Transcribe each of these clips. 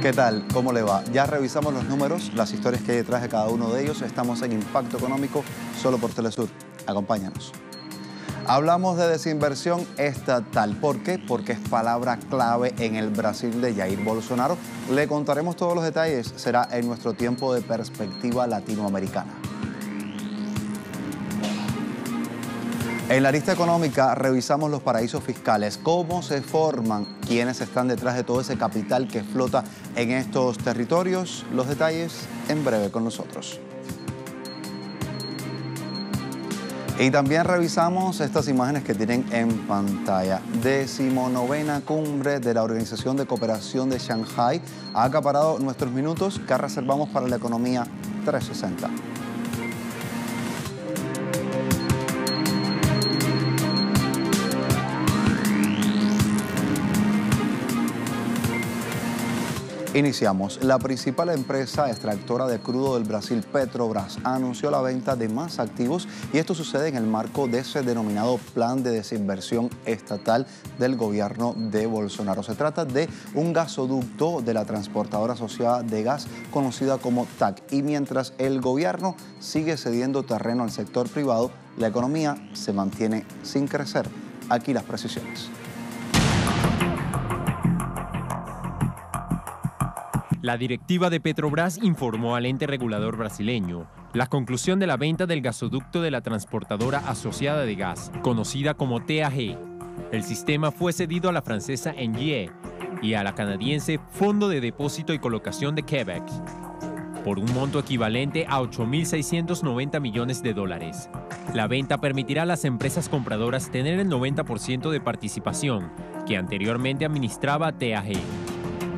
¿Qué tal? ¿Cómo le va? Ya revisamos los números, las historias que hay detrás de cada uno de ellos. Estamos en Impacto Económico, solo por Telesur. Acompáñanos. Hablamos de desinversión estatal. ¿Por qué? Porque es palabra clave en el Brasil de Jair Bolsonaro. Le contaremos todos los detalles. Será en nuestro tiempo de perspectiva latinoamericana. En la lista económica revisamos los paraísos fiscales, cómo se forman, quiénes están detrás de todo ese capital que flota en estos territorios. Los detalles en breve con nosotros. Y también revisamos estas imágenes que tienen en pantalla. 19ª cumbre de la Organización de Cooperación de Shanghái ha acaparado nuestros minutos que reservamos para la economía 360. Iniciamos. La principal empresa extractora de crudo del Brasil, Petrobras, anunció la venta de más activos y esto sucede en el marco de ese denominado plan de desinversión estatal del gobierno de Bolsonaro. Se trata de un gasoducto de la transportadora asociada de gas conocida como TAG. Y mientras el gobierno sigue cediendo terreno al sector privado, la economía se mantiene sin crecer. Aquí las precisiones. La directiva de Petrobras informó al ente regulador brasileño la conclusión de la venta del gasoducto de la transportadora asociada de gas, conocida como TAG. El sistema fue cedido a la francesa Engie y a la canadiense Fondo de Depósito y Colocación de Quebec, por un monto equivalente a 8.690 millones de dólares. La venta permitirá a las empresas compradoras tener el 90% de participación que anteriormente administraba TAG.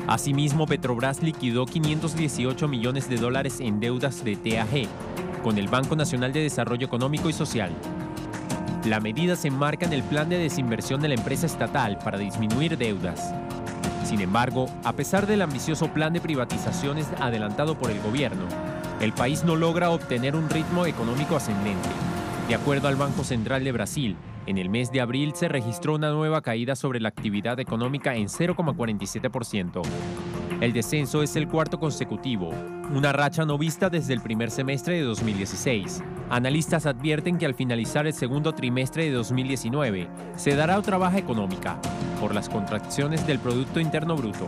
Asimismo, Petrobras liquidó 518 millones de dólares en deudas de TAG con el Banco Nacional de Desarrollo Económico y Social. La medida se enmarca en el plan de desinversión de la empresa estatal para disminuir deudas. Sin embargo, a pesar del ambicioso plan de privatizaciones adelantado por el gobierno, el país no logra obtener un ritmo económico ascendente. De acuerdo al Banco Central de Brasil, en el mes de abril se registró una nueva caída sobre la actividad económica en 0,47%. El descenso es el cuarto consecutivo, una racha no vista desde el primer semestre de 2016. Analistas advierten que al finalizar el segundo trimestre de 2019 se dará otra baja económica por las contracciones del Producto Interno Bruto.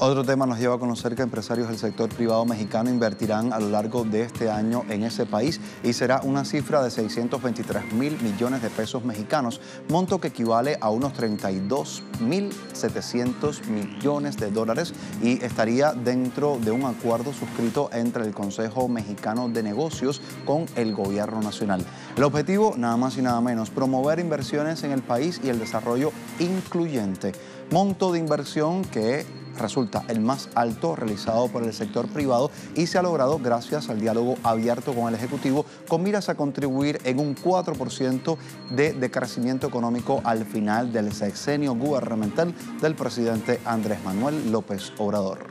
Otro tema nos lleva a conocer que empresarios del sector privado mexicano invertirán a lo largo de este año en ese país y será una cifra de 623.000 millones de pesos mexicanos, monto que equivale a unos 32.700 millones de dólares y estaría dentro de un acuerdo suscrito entre el Consejo Mexicano de Negocios con el Gobierno Nacional. El objetivo, nada más y nada menos, promover inversiones en el país y el desarrollo incluyente. Monto de inversión que resulta el más alto realizado por el sector privado y se ha logrado gracias al diálogo abierto con el Ejecutivo con miras a contribuir en un 4% de crecimiento económico al final del sexenio gubernamental del presidente Andrés Manuel López Obrador.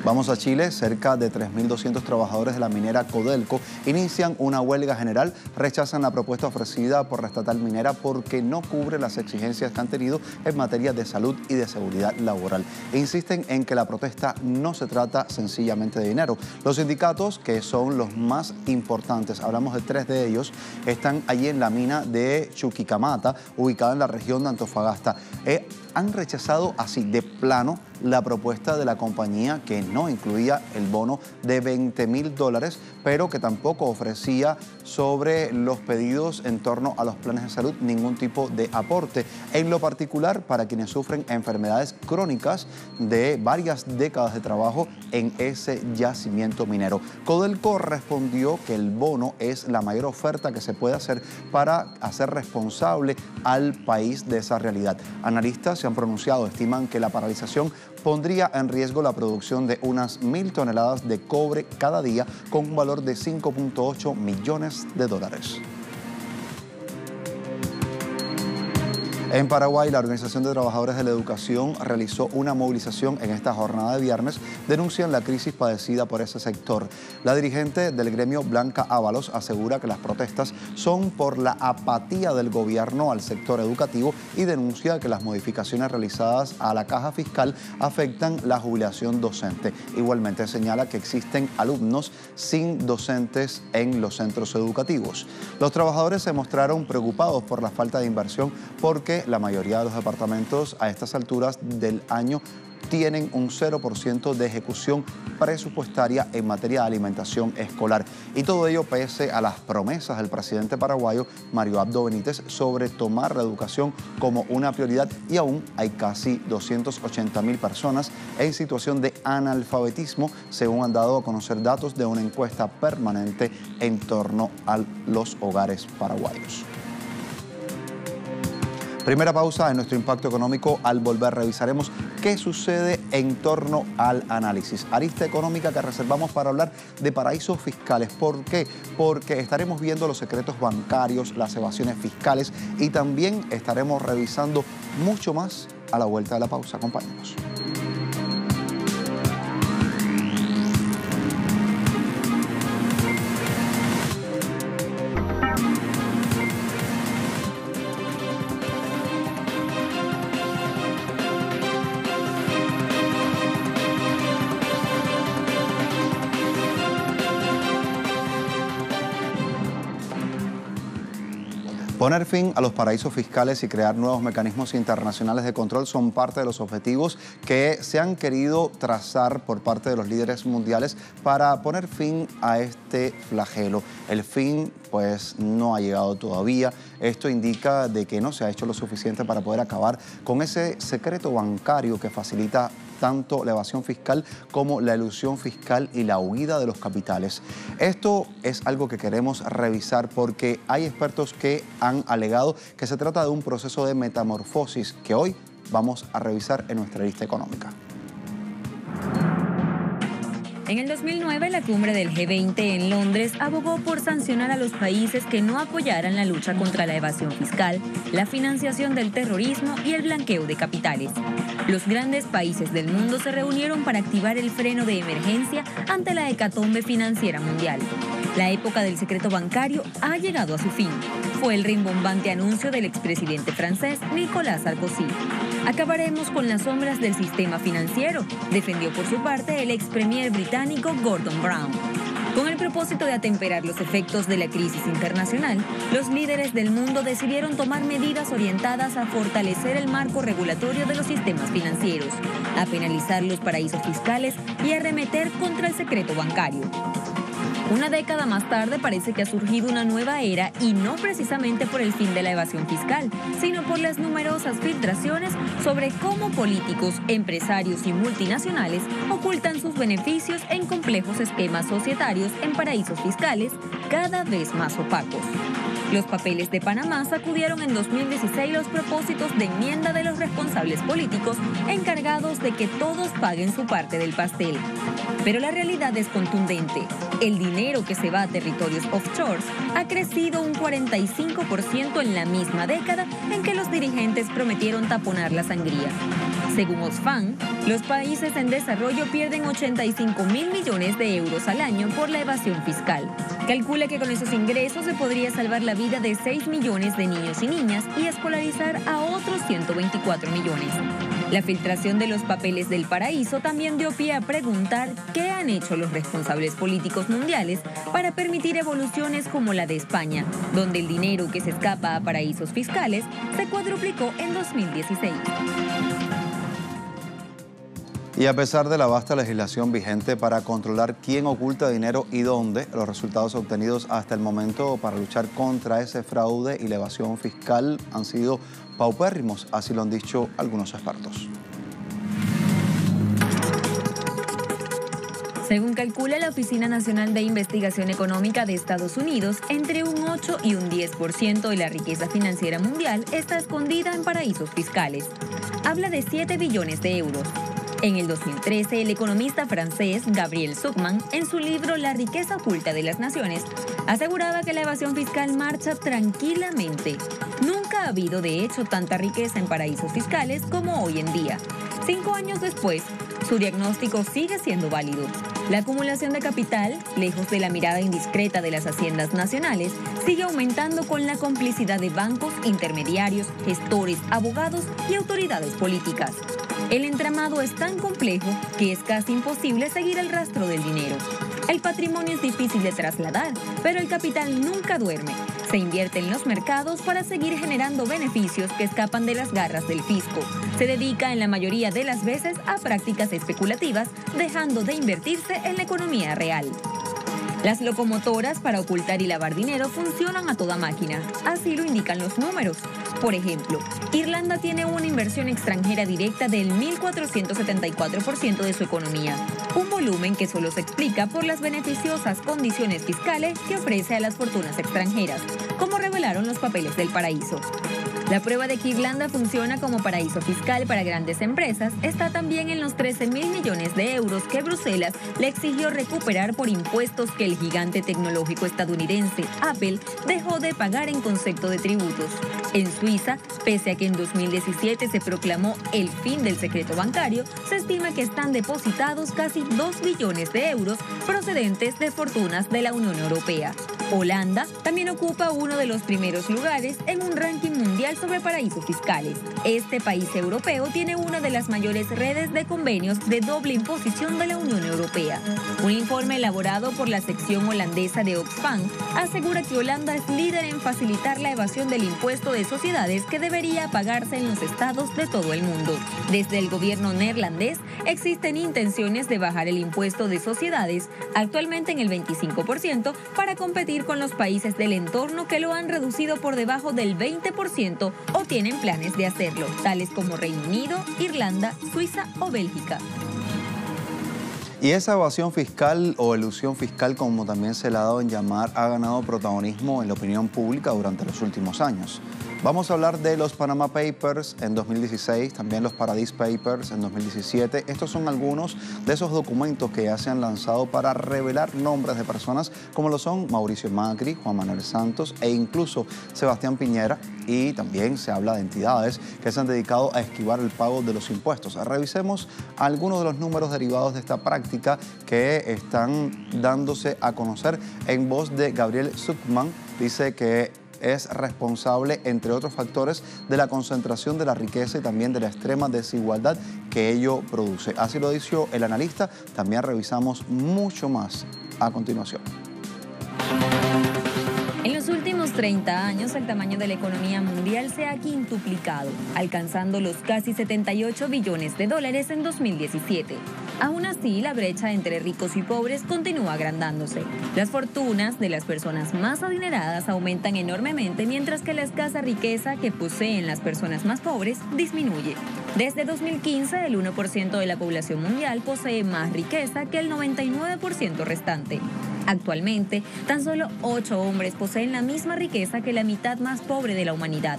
Vamos a Chile. Cerca de 3.200 trabajadores de la minera Codelco inician una huelga general. Rechazan la propuesta ofrecida por la estatal minera porque no cubre las exigencias que han tenido en materia de salud y de seguridad laboral. E insisten en que la protesta no se trata sencillamente de dinero. Los sindicatos, que son los más importantes, hablamos de 3 de ellos, están allí en la mina de Chuquicamata, ubicada en la región de Antofagasta. Han rechazado así de plano la propuesta de la compañía que no incluía el bono de $20.000, pero que tampoco ofrecía sobre los pedidos en torno a los planes de salud ningún tipo de aporte. En lo particular, para quienes sufren enfermedades crónicas de varias décadas de trabajo en ese yacimiento minero. Codelco respondió que el bono es la mayor oferta que se puede hacer para hacer responsable al país de esa realidad. Analistas se han pronunciado, estiman que la paralización pondría en riesgo la producción de unas 1.000 toneladas de cobre cada día con un valor de $5.8 millones. En Paraguay, la Organización de Trabajadores de la Educación realizó una movilización en esta jornada de viernes. Denuncian la crisis padecida por ese sector. La dirigente del gremio, Blanca Ábalos, asegura que las protestas son por la apatía del gobierno al sector educativo y denuncia que las modificaciones realizadas a la caja fiscal afectan la jubilación docente. Igualmente señala que existen alumnos sin docentes en los centros educativos. Los trabajadores se mostraron preocupados por la falta de inversión porque la mayoría de los departamentos a estas alturas del año tienen un 0% de ejecución presupuestaria en materia de alimentación escolar. Y todo ello pese a las promesas del presidente paraguayo Mario Abdo Benítez sobre tomar la educación como una prioridad, y aún hay casi 280.000 personas en situación de analfabetismo, según han dado a conocer datos de una encuesta permanente en torno a los hogares paraguayos. Primera pausa en nuestro impacto económico. Al volver revisaremos qué sucede en torno al análisis. Arista económica que reservamos para hablar de paraísos fiscales. ¿Por qué? Porque estaremos viendo los secretos bancarios, las evasiones fiscales y también estaremos revisando mucho más a la vuelta de la pausa. Acompáñenos. Poner fin a los paraísos fiscales y crear nuevos mecanismos internacionales de control son parte de los objetivos que se han querido trazar por parte de los líderes mundiales para poner fin a este flagelo. El fin, pues, no ha llegado todavía. Esto indica de que no se ha hecho lo suficiente para poder acabar con ese secreto bancario que facilita tanto la evasión fiscal como la elusión fiscal y la huida de los capitales. Esto es algo que queremos revisar porque hay expertos que han alegado que se trata de un proceso de metamorfosis que hoy vamos a revisar en nuestra lista económica. En el 2009, la cumbre del G20 en Londres abogó por sancionar a los países que no apoyaran la lucha contra la evasión fiscal, la financiación del terrorismo y el blanqueo de capitales. Los grandes países del mundo se reunieron para activar el freno de emergencia ante la hecatombe financiera mundial. La época del secreto bancario ha llegado a su fin. Fue el rimbombante anuncio del expresidente francés Nicolas Sarkozy. Acabaremos con las sombras del sistema financiero, defendió por su parte el ex premier británico Gordon Brown. Con el propósito de atemperar los efectos de la crisis internacional, los líderes del mundo decidieron tomar medidas orientadas a fortalecer el marco regulatorio de los sistemas financieros, a penalizar los paraísos fiscales y a arremeter contra el secreto bancario. Una década más tarde parece que ha surgido una nueva era y no precisamente por el fin de la evasión fiscal, sino por las numerosas filtraciones sobre cómo políticos, empresarios y multinacionales ocultan sus beneficios en complejos esquemas societarios en paraísos fiscales cada vez más opacos. Los papeles de Panamá sacudieron en 2016 los propósitos de enmienda de los responsables políticos encargados de que todos paguen su parte del pastel. Pero la realidad es contundente. El dinero que se va a territorios offshores ha crecido un 45% en la misma década en que los dirigentes prometieron taponar la sangría. Según Oxfam, los países en desarrollo pierden 85.000 millones de euros al año por la evasión fiscal. Calcula que con esos ingresos se podría salvar la vida de 6 millones de niños y niñas y escolarizar a otros 124 millones. La filtración de los papeles del paraíso también dio pie a preguntar qué han hecho los responsables políticos mundiales para permitir evoluciones como la de España, donde el dinero que se escapa a paraísos fiscales se cuadruplicó en 2016. Y a pesar de la vasta legislación vigente para controlar quién oculta dinero y dónde, los resultados obtenidos hasta el momento para luchar contra ese fraude y la evasión fiscal han sido paupérrimos, así lo han dicho algunos expertos. Según calcula la Oficina Nacional de Investigación Económica de Estados Unidos, entre un 8 y un 10% de la riqueza financiera mundial está escondida en paraísos fiscales. Habla de 7 billones de euros. En el 2013, el economista francés Gabriel Zucman, en su libro La riqueza oculta de las naciones, aseguraba que la evasión fiscal marcha tranquilamente. Nunca ha habido, de hecho, tanta riqueza en paraísos fiscales como hoy en día. 5 años después, su diagnóstico sigue siendo válido. La acumulación de capital, lejos de la mirada indiscreta de las haciendas nacionales, sigue aumentando con la complicidad de bancos, intermediarios, gestores, abogados y autoridades políticas. El entramado es tan complejo que es casi imposible seguir el rastro del dinero. El patrimonio es difícil de trasladar, pero el capital nunca duerme. Se invierte en los mercados para seguir generando beneficios que escapan de las garras del fisco. Se dedica en la mayoría de las veces a prácticas especulativas, dejando de invertirse en la economía real. Las locomotoras para ocultar y lavar dinero funcionan a toda máquina. Así lo indican los números. Por ejemplo, Irlanda tiene una inversión extranjera directa del 1.474% de su economía, un volumen que solo se explica por las beneficiosas condiciones fiscales que ofrece a las fortunas extranjeras, como revelaron los papeles del paraíso. La prueba de que Irlanda funciona como paraíso fiscal para grandes empresas está también en los 13.000 millones de euros que Bruselas le exigió recuperar por impuestos que el gigante tecnológico estadounidense Apple dejó de pagar en concepto de tributos. En Suiza, pese a que en 2017 se proclamó el fin del secreto bancario, se estima que están depositados casi 2 billones de euros procedentes de fortunas de la Unión Europea. Holanda también ocupa uno de los primeros lugares en un ranking mundial sobre paraísos fiscales. Este país europeo tiene una de las mayores redes de convenios de doble imposición de la Unión Europea. Un informe elaborado por la sección holandesa de Oxfam asegura que Holanda es líder en facilitar la evasión del impuesto de sociedades que debería pagarse en los estados de todo el mundo. Desde el gobierno neerlandés existen intenciones de bajar el impuesto de sociedades, actualmente en el 25%, para competir con los países del entorno que lo han reducido por debajo del 20% o tienen planes de hacerlo, tales como Reino Unido, Irlanda, Suiza o Bélgica. Y esa evasión fiscal o elusión fiscal, como también se le ha dado en llamar, ha ganado protagonismo en la opinión pública durante los últimos años. Vamos a hablar de los Panama Papers en 2016, también los Paradise Papers en 2017. Estos son algunos de esos documentos que ya se han lanzado para revelar nombres de personas como lo son Mauricio Macri, Juan Manuel Santos e incluso Sebastián Piñera. Y también se habla de entidades que se han dedicado a esquivar el pago de los impuestos. Revisemos algunos de los números derivados de esta práctica que están dándose a conocer en voz de Gabriel Zucman. Dice que es responsable, entre otros factores, de la concentración de la riqueza y también de la extrema desigualdad que ello produce. Así lo dijo el analista. También revisamos mucho más a continuación. En los últimos 30 años, el tamaño de la economía mundial se ha quintuplicado, alcanzando los casi 78 billones de dólares en 2017. Aún así, la brecha entre ricos y pobres continúa agrandándose. Las fortunas de las personas más adineradas aumentan enormemente, mientras que la escasa riqueza que poseen las personas más pobres disminuye. Desde 2015, el 1% de la población mundial posee más riqueza que el 99% restante. Actualmente, tan solo 8 hombres poseen la misma riqueza que la mitad más pobre de la humanidad.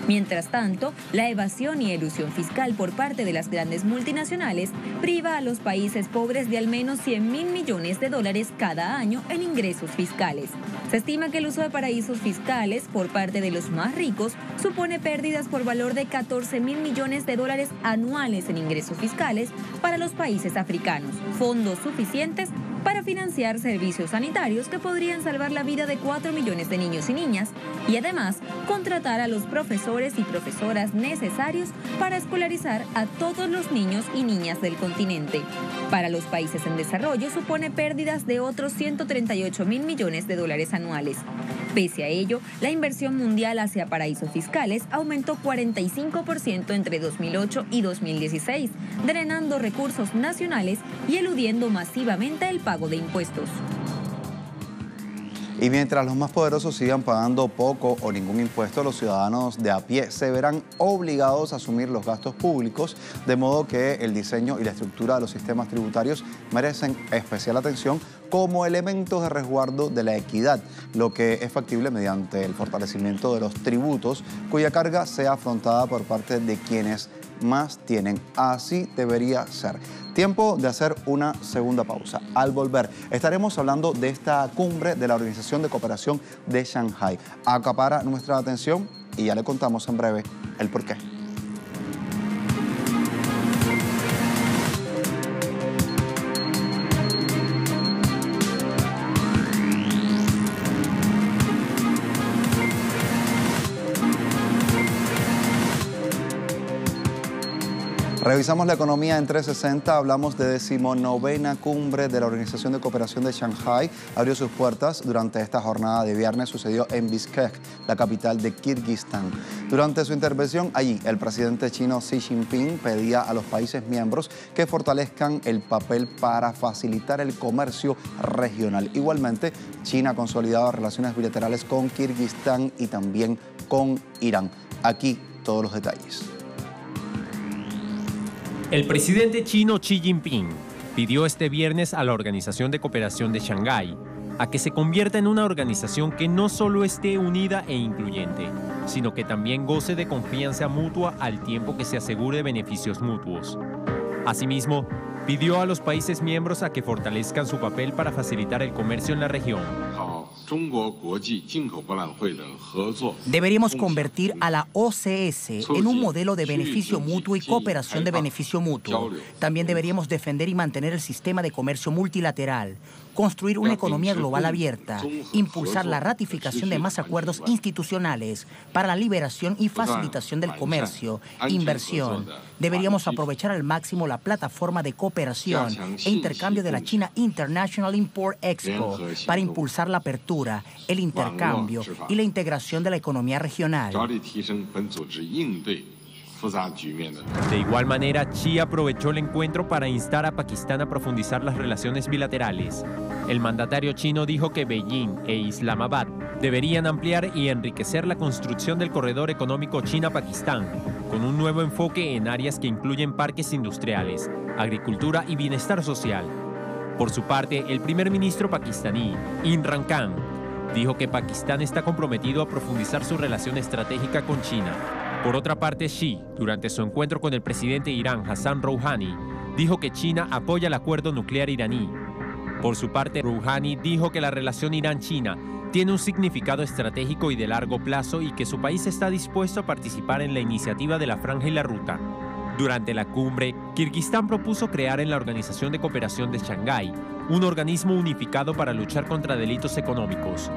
Mientras tanto, la evasión y elusión fiscal por parte de las grandes multinacionales priva a los países pobres de al menos 100.000 millones de dólares cada año en ingresos fiscales. Se estima que el uso de paraísos fiscales por parte de los más ricos supone pérdidas por valor de 14.000 millones de dólares anuales en ingresos fiscales para los países africanos, fondos suficientes para financiar servicios sanitarios que podrían salvar la vida de 4 millones de niños y niñas y además contratar a los profesores y profesoras necesarios para escolarizar a todos los niños y niñas del continente. Para los países en desarrollo supone pérdidas de otros 138.000 millones de dólares anuales. Pese a ello, la inversión mundial hacia paraísos fiscales aumentó 45% entre 2008 y 2016, drenando recursos nacionales y eludiendo masivamente el pago de impuestos. Y mientras los más poderosos sigan pagando poco o ningún impuesto, los ciudadanos de a pie se verán obligados a asumir los gastos públicos, de modo que el diseño y la estructura de los sistemas tributarios merecen especial atención como elementos de resguardo de la equidad, lo que es factible mediante el fortalecimiento de los tributos, cuya carga sea afrontada por parte de quienes más tienen. Así debería ser. Tiempo de hacer una segunda pausa. Al volver, estaremos hablando de esta cumbre de la Organización de Cooperación de Shanghái. Acapara nuestra atención y ya le contamos en breve el porqué. Revisamos la economía en 360, hablamos de 19ª cumbre de la Organización de Cooperación de Shanghái. Abrió sus puertas durante esta jornada de viernes, sucedió en Bishkek, la capital de Kirguistán. Durante su intervención allí, el presidente chino Xi Jinping pedía a los países miembros que fortalezcan el papel para facilitar el comercio regional. Igualmente, China ha consolidado relaciones bilaterales con Kirguistán y también con Irán. Aquí todos los detalles. El presidente chino Xi Jinping pidió este viernes a la Organización de Cooperación de Shanghái a que se convierta en una organización que no solo esté unida e incluyente, sino que también goce de confianza mutua al tiempo que se asegure beneficios mutuos. Asimismo, pidió a los países miembros a que fortalezcan su papel para facilitar el comercio en la región. Deberíamos convertir a la OCS en un modelo de beneficio mutuo y cooperación de beneficio mutuo. También deberíamos defender y mantener el sistema de comercio multilateral, construir una economía global abierta, impulsar la ratificación de más acuerdos institucionales para la liberación y facilitación del comercio, inversión. Deberíamos aprovechar al máximo la plataforma de cooperación e intercambio de la China International Import Expo para impulsar la apertura, el intercambio y la integración de la economía regional. De igual manera, Xi aprovechó el encuentro para instar a Pakistán a profundizar las relaciones bilaterales. El mandatario chino dijo que Beijing e Islamabad deberían ampliar y enriquecer la construcción del corredor económico China-Pakistán, con un nuevo enfoque en áreas que incluyen parques industriales, agricultura y bienestar social. Por su parte, el primer ministro pakistaní, Imran Khan, dijo que Pakistán está comprometido a profundizar su relación estratégica con China. Por otra parte, Xi, durante su encuentro con el presidente de Irán, Hassan Rouhani, dijo que China apoya el acuerdo nuclear iraní. Por su parte, Rouhani dijo que la relación Irán-China tiene un significado estratégico y de largo plazo y que su país está dispuesto a participar en la iniciativa de la Franja y la Ruta. Durante la cumbre, Kirguistán propuso crear en la Organización de Cooperación de Shanghái un organismo unificado para luchar contra delitos económicos.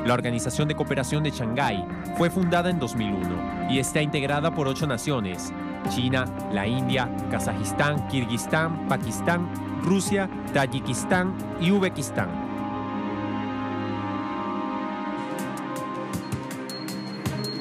La Organización de Cooperación de Shanghái fue fundada en 2001 y está integrada por 8 naciones: China, la India, Kazajistán, Kirguistán, Pakistán, Rusia, Tayikistán y Uzbekistán.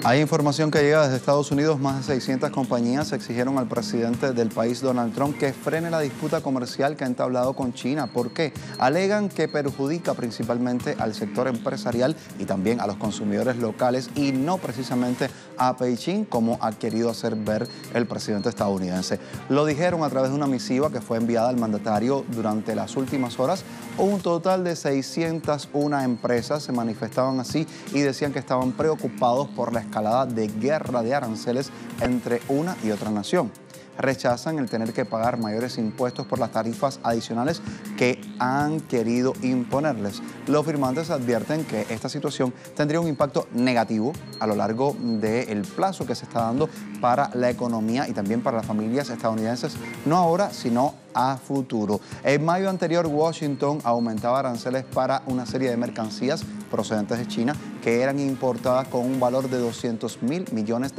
Hay información que llega desde Estados Unidos. Más de 600 compañías exigieron al presidente del país, Donald Trump, que frene la disputa comercial que ha entablado con China. ¿Por qué? Alegan que perjudica principalmente al sector empresarial y también a los consumidores locales y no precisamente a Beijing, como ha querido hacer ver el presidente estadounidense. Lo dijeron a través de una misiva que fue enviada al mandatario durante las últimas horas. Un total de 601 empresas se manifestaban así y decían que estaban preocupados por la escalada de guerra de aranceles entre una y otra nación. Rechazan el tener que pagar mayores impuestos por las tarifas adicionales que han querido imponerles. Los firmantes advierten que esta situación tendría un impacto negativo a lo largo del plazo que se está dando para la economía y también para las familias estadounidenses, no ahora, sino a futuro. En mayo anterior, Washington aumentaba aranceles para una serie de mercancías procedentes de China que eran importadas con un valor de $200.000 millones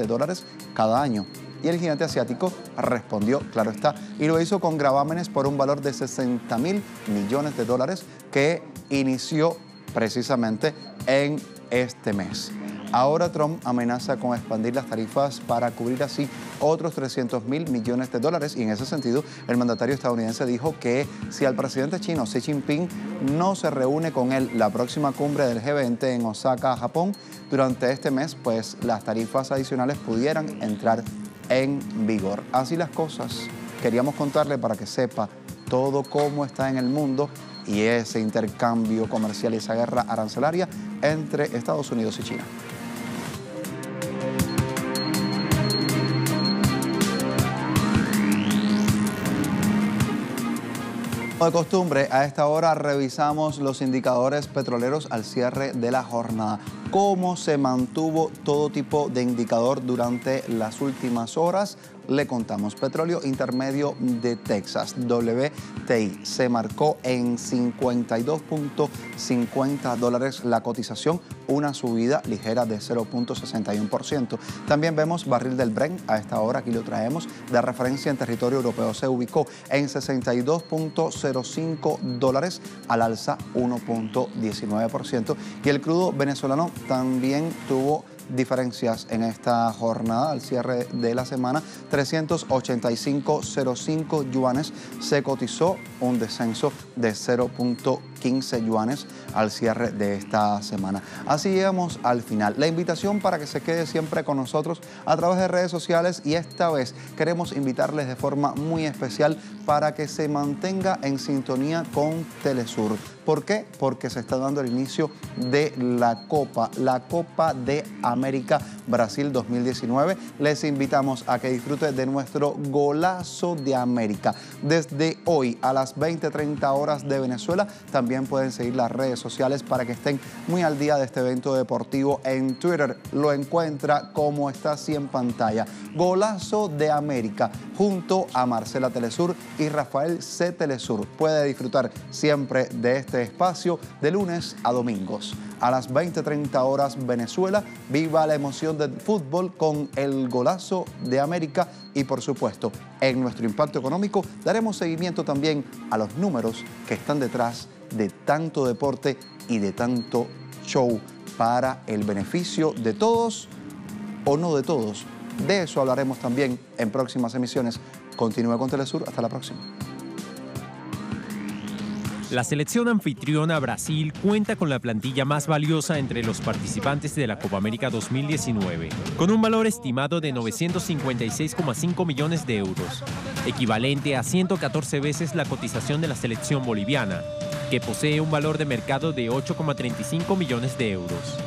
cada año. Y el gigante asiático respondió, claro está, y lo hizo con gravámenes por un valor de $60.000 millones que inició precisamente en este mes. Ahora Trump amenaza con expandir las tarifas para cubrir así otros $300.000 millones y en ese sentido el mandatario estadounidense dijo que si al presidente chino Xi Jinping no se reúne con él la próxima cumbre del G20 en Osaka, Japón, durante este mes, pues las tarifas adicionales pudieran entrar en vigor. Así las cosas, queríamos contarle para que sepa todo cómo está en el mundo y ese intercambio comercial y esa guerra arancelaria entre Estados Unidos y China. Como de costumbre, a esta hora revisamos los indicadores petroleros al cierre de la jornada. ¿Cómo se mantuvo todo tipo de indicador durante las últimas horas? Le contamos. Petróleo intermedio de Texas, WTI, se marcó en $52.50 la cotización, una subida ligera de 0.61%. También vemos barril del Brent, a esta hora aquí lo traemos, de referencia en territorio europeo, se ubicó en $62.05, al alza 1.19%. Y el crudo venezolano también tuvo diferencias en esta jornada al cierre de la semana. 385.05 yuanes se cotizó, un descenso de 0.15 yuanes al cierre de esta semana. Así llegamos al final. La invitación para que se quede siempre con nosotros a través de redes sociales, y esta vez queremos invitarles de forma muy especial para que se mantenga en sintonía con Telesur. ¿Por qué? Porque se está dando el inicio de la Copa de América Brasil 2019. Les invitamos a que disfruten de nuestro Golazo de América. Desde hoy a las 20:30 horas de Venezuela, también pueden seguir las redes sociales para que estén muy al día de este evento deportivo. En Twitter lo encuentra como está así en pantalla. Golazo de América, junto a Marcela Telesur y Rafael C. Telesur. Puede disfrutar siempre de este espacio de lunes a domingos. A las 20:30 horas Venezuela, viva la emoción del fútbol con el Golazo de América, y por supuesto, en nuestro impacto económico daremos seguimiento también a los números que están detrás de tanto deporte y de tanto show para el beneficio de todos o no de todos. De eso hablaremos también en próximas emisiones. Continúe con Telesur. Hasta la próxima. La selección anfitriona Brasil cuenta con la plantilla más valiosa entre los participantes de la Copa América 2019, con un valor estimado de 956,5 millones de euros, equivalente a 114 veces la cotización de la selección boliviana, que posee un valor de mercado de 8,35 millones de euros.